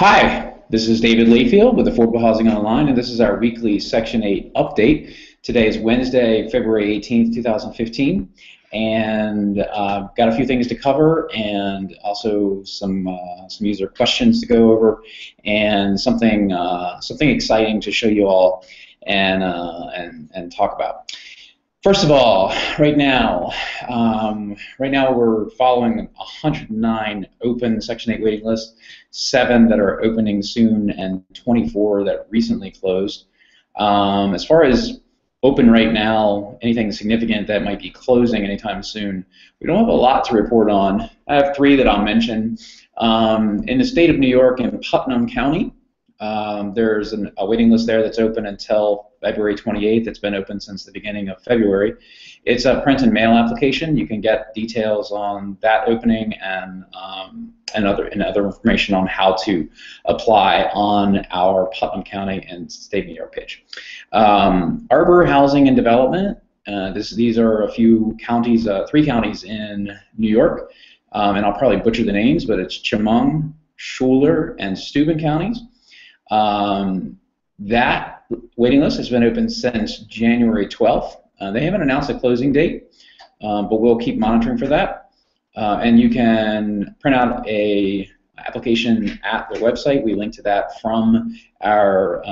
Hi, this is David Layfield with Affordable Housing Online, and this is our weekly Section 8 update. Today is Wednesday, February 18th, 2015, and got a few things to cover, and also some user questions to go over, and something exciting to show you all and talk about. First of all, right now we're following 109 open Section 8 waiting lists, 7 that are opening soon, and 24 that recently closed. As far as open right now, anything significant that might be closing anytime soon, we don't have a lot to report on. I have 3 that I'll mention. In the state of New York, in Putnam County, there's a waiting list there that's open until February 28th. It's been open since the beginning of February. It's a print and mail application. You can get details on that opening and other information on how to apply on our Putnam County and State of New York page. Arbor Housing and Development. These are a few counties, 3 counties in New York, and I'll probably butcher the names, but it's Chemung, Schuyler, and Steuben counties. That waiting list has been open since January 12th. They haven't announced a closing date, but we'll keep monitoring for that. And you can print out a application at their website. We link to that from our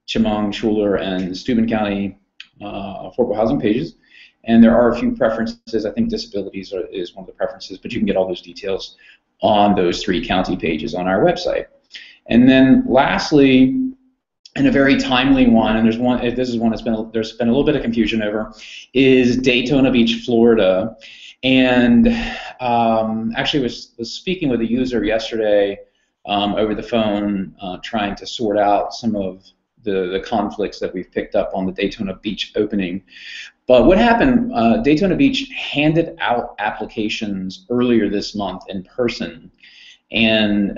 Chemung, Schuyler, and Steuben County affordable housing pages. And there are a few preferences. I think disabilities is one of the preferences, but you can get all those details on those 3 county pages on our website. And then lastly, and a very timely one, and this is one there's been a little bit of confusion over, is Daytona Beach, Florida. And actually was speaking with a user yesterday over the phone, trying to sort out some of the conflicts that we've picked up on the Daytona Beach opening. But what happened, Daytona Beach handed out applications earlier this month in person. And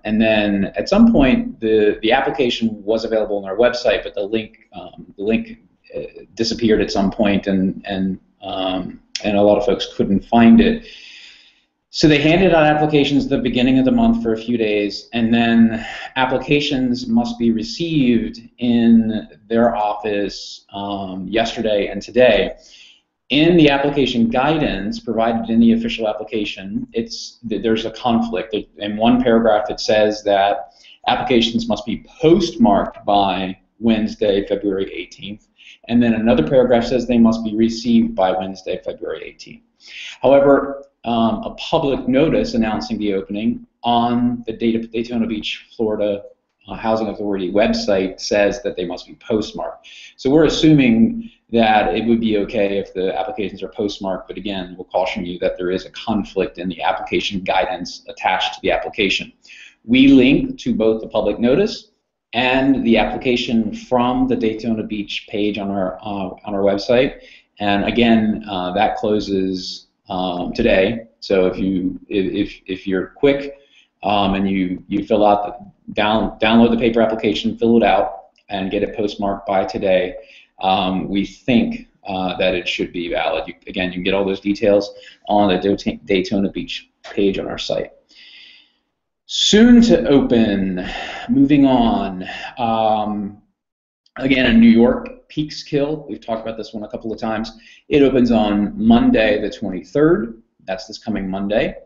then at some point the application was available on our website, but the link disappeared at some point, and a lot of folks couldn't find it. So they handed out applications at the beginning of the month for a few days, and then applications must be received in their office yesterday and today. In the application guidance provided in the official application, there's a conflict. In one paragraph, it says that applications must be postmarked by Wednesday, February 18th, and then another paragraph says they must be received by Wednesday, February 18th. However, a public notice announcing the opening on the Daytona Beach, Florida Housing Authority website says that they must be postmarked. So we're assuming that it would be okay if the applications are postmarked, but again, we'll caution you that there is a conflict in the application guidance attached to the application. We link to both the public notice and the application from the Daytona Beach page on our website, and again, that closes today. So if you're quick and you fill out download the paper application, fill it out, and get it postmarked by today, we think that it should be valid. Again, you can get all those details on the Daytona Beach page on our site. Soon to open, moving on, again in New York, Peekskill. We've talked about this one a couple of times. It opens on Monday the 23rd. That's this coming Monday.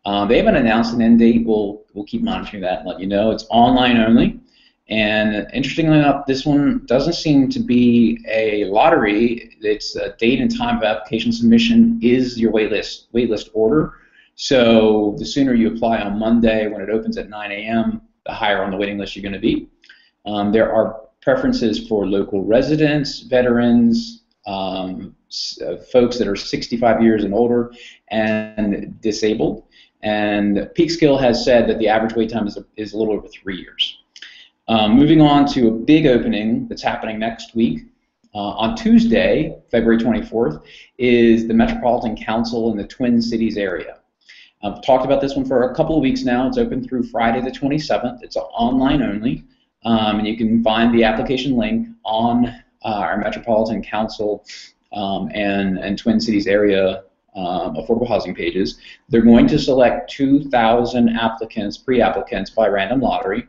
They haven't announced an end date. We'll keep monitoring that and let you know. It's online only. And interestingly enough, this one doesn't seem to be a lottery. It's a date and time of application submission is your waitlist order. So the sooner you apply on Monday when it opens at 9 a.m., the higher on the waiting list you're going to be. There are preferences for local residents, veterans, folks that are 65 years and older, and disabled. And Peekskill has said that the average wait time is a little over 3 years. Moving on to a big opening that's happening next week. On Tuesday, February 24th, is the Metropolitan Council in the Twin Cities area. I've talked about this one for a couple of weeks now. It's open through Friday the 27th. It's online only, and you can find the application link on our Metropolitan Council and Twin Cities area affordable housing pages. They're going to select 2,000 applicants, pre-applicants by random lottery.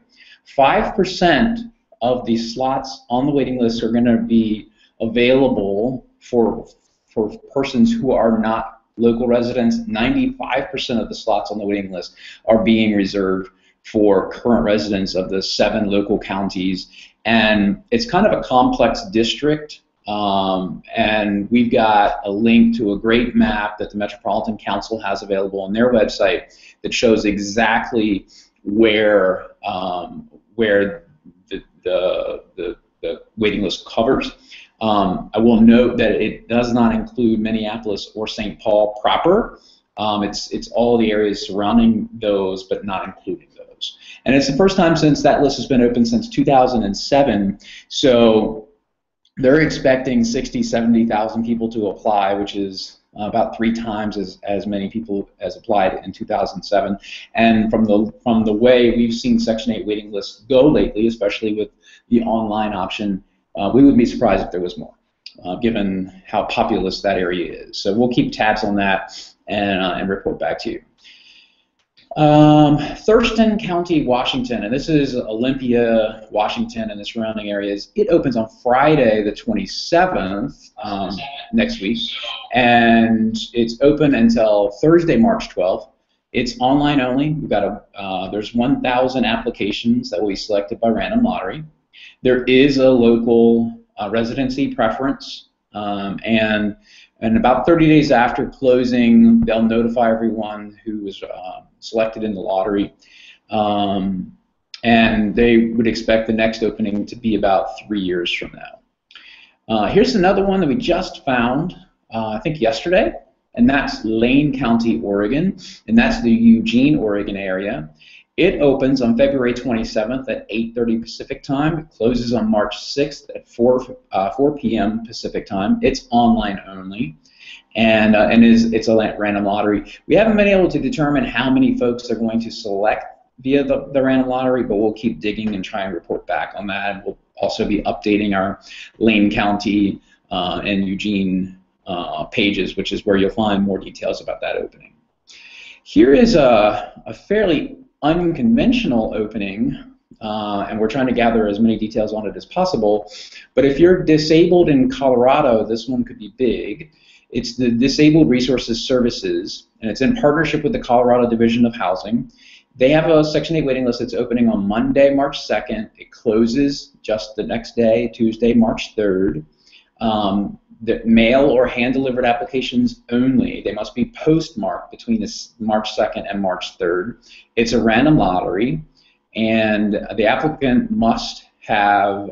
5% of the slots on the waiting list are going to be available for persons who are not local residents. 95% of the slots on the waiting list are being reserved for current residents of the 7 local counties. And it's kind of a complex district. And we've got a link to a great map that the Metropolitan Council has available on their website that shows exactly where the waiting list covers. I will note that it does not include Minneapolis or St. Paul proper. It's all the areas surrounding those, but not including those. And it's the first time since that list has been open since 2007. So they're expecting 60,000, 70,000 people to apply, which is about 3 times as many people as applied in 2007. And from the way we've seen Section 8 waiting lists go lately, especially with the online option, we would be surprised if there was more, given how populous that area is. So we'll keep tabs on that and report back to you. Thurston County, Washington, and this is Olympia, Washington, and the surrounding areas. It opens on Friday, the 27th, next week, and it's open until Thursday, March 12th. It's online only. We've got there's 1,000 applications that will be selected by random lottery. There is a local residency preference, and about 30 days after closing, they'll notify everyone who was selected in the lottery, and they would expect the next opening to be about 3 years from now. Here's another one that we just found, I think yesterday, and that's Lane County, Oregon, and that's the Eugene, Oregon area. It opens on February 27th at 8:30 Pacific time. It closes on March 6th at 4 p.m. Pacific time. It's online only, and it's a random lottery. We haven't been able to determine how many folks are going to select via the random lottery, but we'll keep digging and try and report back on that. We'll also be updating our Lane County and Eugene pages, which is where you'll find more details about that opening. Here is a fairly unconventional opening, and we're trying to gather as many details on it as possible. But if you're disabled in Colorado, this one could be big. It's the Disabled Resources Services, and it's in partnership with the Colorado Division of Housing. They have a Section 8 waiting list that's opening on Monday, March 2nd. It closes just the next day, Tuesday, March 3rd. The mail or hand-delivered applications only. They must be postmarked between this March 2nd and March 3rd. It's a random lottery, and the applicant must have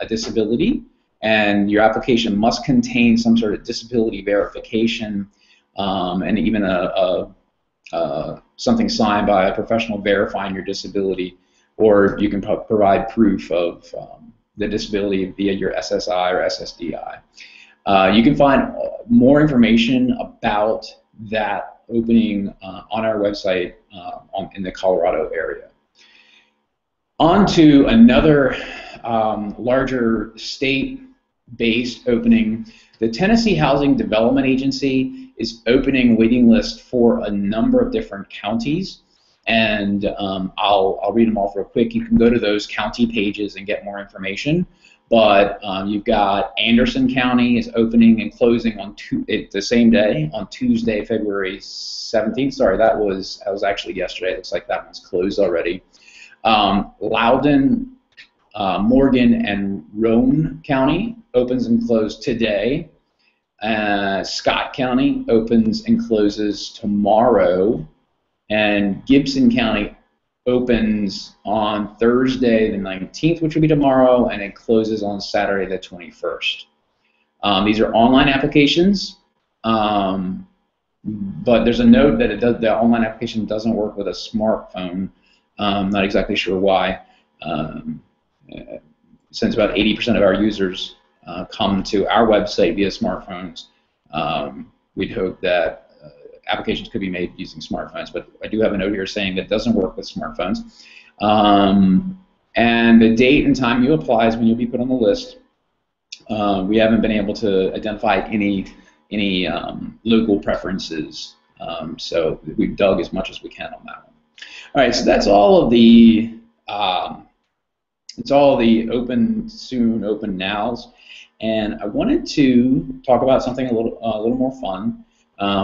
a disability, and your application must contain some sort of disability verification, and even something signed by a professional verifying your disability, or you can provide proof of the disability via your SSI or SSDI. You can find more information about that opening on our website in the Colorado area. On to another larger state-based opening. The Tennessee Housing Development Agency is opening waiting lists for a number of different counties, and I'll read them all real quick. You can go to those county pages and get more information. But you've got Anderson County is opening and closing on the same day, on Tuesday, February 17th. Sorry, that was actually yesterday. It looks like that one's closed already. Loudoun, Morgan, and Roane County opens and closes today. Scott County opens and closes tomorrow. And Gibson County opens on Thursday the 19th, which will be tomorrow, and it closes on Saturday the 21st. These are online applications, but there's a note that the online application doesn't work with a smartphone. Not exactly sure why. Since about 80% of our users come to our website via smartphones, we'd hope that applications could be made using smartphones, but I do have a note here saying that it doesn't work with smartphones. And the date and time you apply is when you'll be put on the list. We haven't been able to identify any local preferences. So we've dug as much as we can on that one. All right, so that's all of the open soon, open nows, and I wanted to talk about something a little more fun.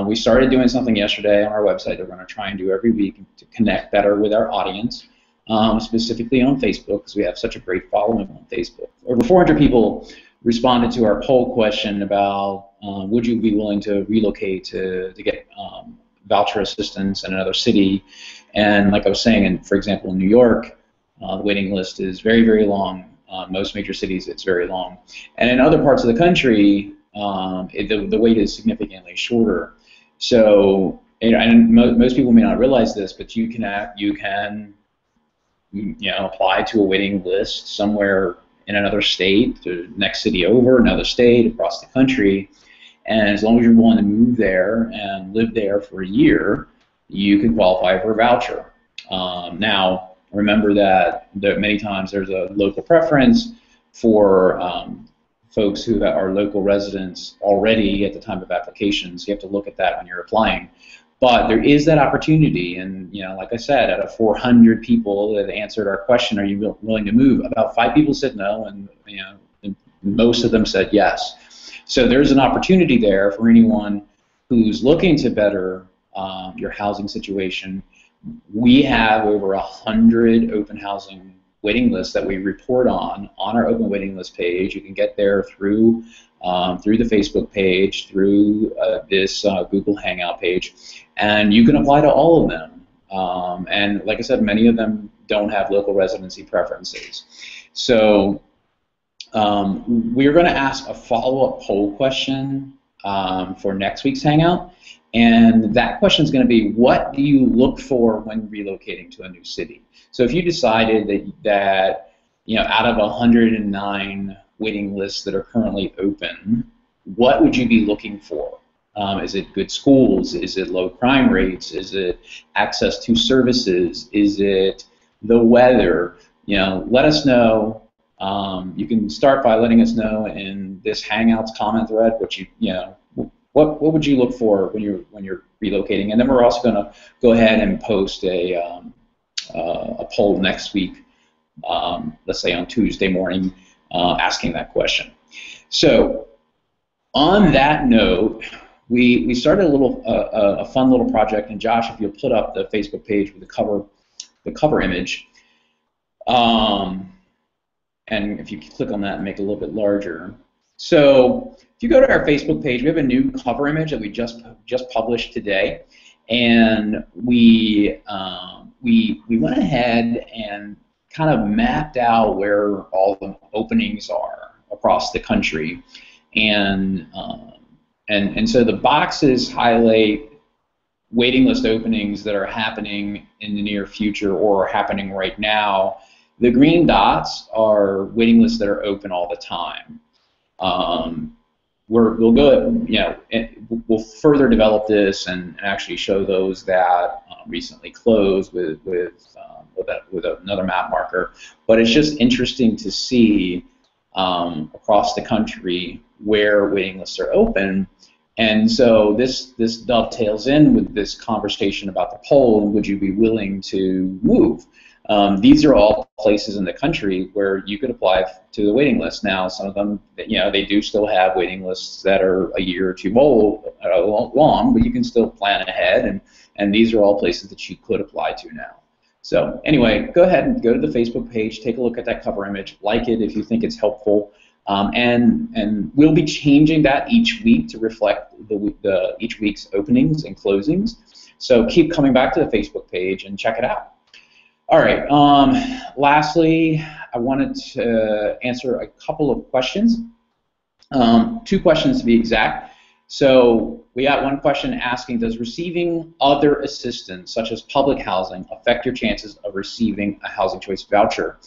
We started doing something yesterday on our website that we're going to try and do every week to connect better with our audience, specifically on Facebook, because we have such a great following on Facebook. Over 400 people responded to our poll question about would you be willing to relocate to get voucher assistance in another city. And like I was saying, for example, in New York, the waiting list is very, very long. Most major cities, it's very long. And in other parts of the country, the wait is significantly shorter. So, and most people may not realize this, but you can apply to a waiting list somewhere in another state, the next city over, another state, across the country. And as long as you're willing to move there and live there for a year, you can qualify for a voucher. Now, remember that many times there's a local preference for folks who are local residents already at the time of applications. You have to look at that when you're applying. But there is that opportunity, and like I said, out of 400 people that answered our question, are you willing to move? About 5 people said no, and most of them said yes. So there's an opportunity there for anyone who's looking to better your housing situation. We have over 100 open housing waiting lists that we report on our open waiting list page. You can get there through the Facebook page, through this Google Hangout page, and you can apply to all of them. And like I said, many of them don't have local residency preferences. So we're going to ask a follow-up poll question for next week's Hangout. And that question is going to be, what do you look for when relocating to a new city? So if you decided that out of 109 waiting lists that are currently open, what would you be looking for? Is it good schools? Is it low crime rates? Is it access to services? Is it the weather? Let us know. You can start by letting us know in this Hangouts comment thread what would you look for when you're relocating, and then we're also going to go ahead and post a poll next week, let's say on Tuesday morning, asking that question. So on that note, we started a fun little project, and Josh, if you'll put up the Facebook page with the cover image, and if you click on that and make it a little bit larger. So if you go to our Facebook page, we have a new cover image that we just published today, and we went ahead and kind of mapped out where all the openings are across the country, and so the boxes highlight waiting list openings that are happening in the near future or are happening right now. The green dots are waiting lists that are open all the time. We'll further develop this and actually show those that recently closed with another map marker. But it's just interesting to see across the country where waiting lists are open. And so this dovetails in with this conversation about the poll, and would you be willing to move? These are all places in the country where you could apply to the waiting list. Now, some of them, they do still have waiting lists that are a year or two long, but you can still plan ahead, and these are all places that you could apply to now. So anyway, go ahead and go to the Facebook page, take a look at that cover image, like it if you think it's helpful, and we'll be changing that each week to reflect each week's openings and closings. So keep coming back to the Facebook page and check it out. All right, lastly, I wanted to answer a couple of questions, 2 questions to be exact. So we got one question asking, does receiving other assistance, such as public housing, affect your chances of receiving a Housing Choice Voucher?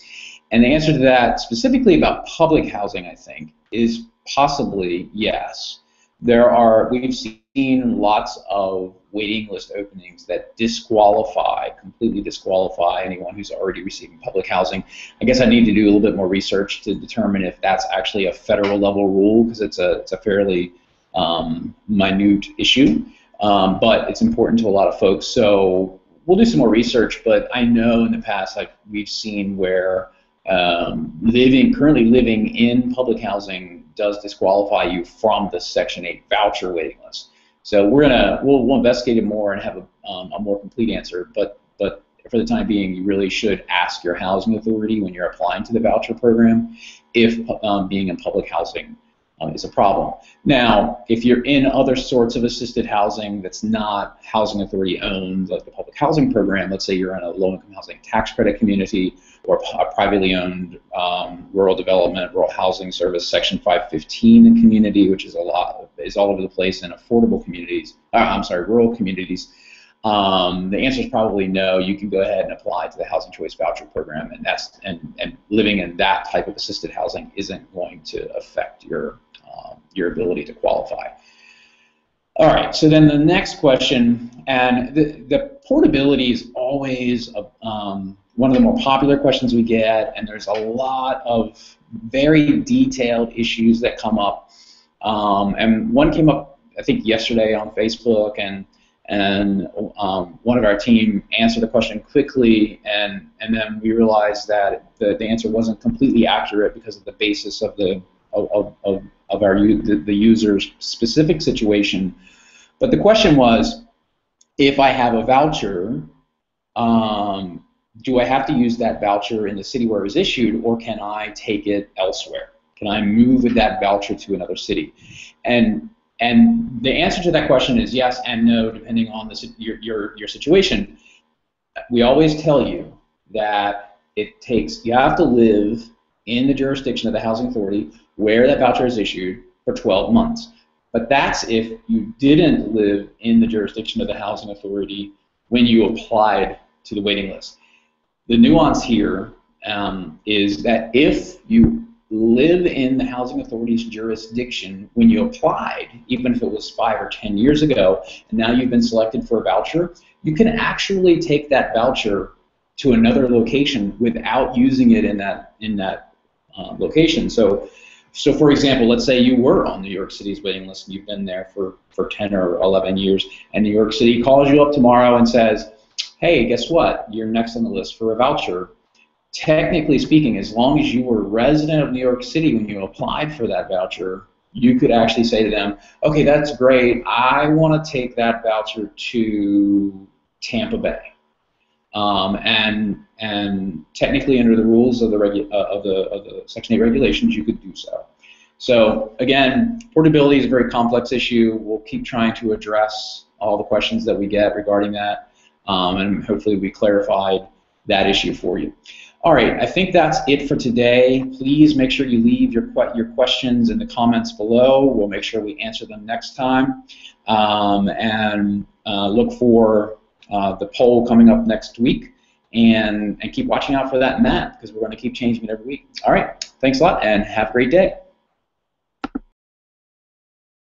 And the answer to that, specifically about public housing, I think, is possibly yes. We've seen lots of waiting list openings that completely disqualify anyone who's already receiving public housing. I guess I need to do a little bit more research to determine if that's actually a federal level rule, because it's a fairly minute issue, but it's important to a lot of folks. So we'll do some more research, but I know in the past, like, we've seen where currently living in public housing does disqualify you from the Section 8 voucher waiting list. So we'll investigate it more and have a more complete answer, but for the time being, you really should ask your housing authority when you're applying to the voucher program if being in public housing is a problem. Now, if you're in other sorts of assisted housing that's not housing authority owned, like the public housing program, let's say you're in a low-income housing tax credit community or a privately owned rural development, rural housing service, Section 515 community, which is all over the place in affordable communities, rural communities. The answer is probably no. You can go ahead and apply to the Housing Choice Voucher program, and living in that type of assisted housing isn't going to affect your ability to qualify. All right. So then the next question, and the portability is always one of the more popular questions we get, and there's a lot of very detailed issues that come up. And one came up, I think, yesterday on Facebook, and one of our team answered the question quickly, and then we realized that the answer wasn't completely accurate because of the basis of the user's specific situation. But the question was, if I have a voucher, do I have to use that voucher in the city where it was issued, or can I take it elsewhere? Can I move with that voucher to another city? And the answer to that question is yes and no, depending on your situation. We always tell you that you have to live in the jurisdiction of the housing authority where that voucher is issued for 12 months. But that's if you didn't live in the jurisdiction of the housing authority when you applied to the waiting list. The nuance here is that if you live in the housing authority's jurisdiction when you applied, even if it was 5 or 10 years ago, and now you've been selected for a voucher, you can actually take that voucher to another location without using it in that location. So for example, let's say you were on New York City's waiting list and you've been there for 10 or 11 years, and New York City calls you up tomorrow and says, hey, guess what? You're next on the list for a voucher. Technically speaking, as long as you were a resident of New York City when you applied for that voucher, you could actually say to them, okay, that's great. I want to take that voucher to Tampa Bay. And technically, under the rules of the Section 8 regulations, you could do so. So again, portability is a very complex issue. We'll keep trying to address all the questions that we get regarding that, and hopefully we clarified that issue for you. All right, I think that's it for today. Please make sure you leave your questions in the comments below. We'll make sure we answer them next time, and look for the poll coming up next week, and keep watching out for that because we're going to keep changing it every week. All right, thanks a lot, and have a great day.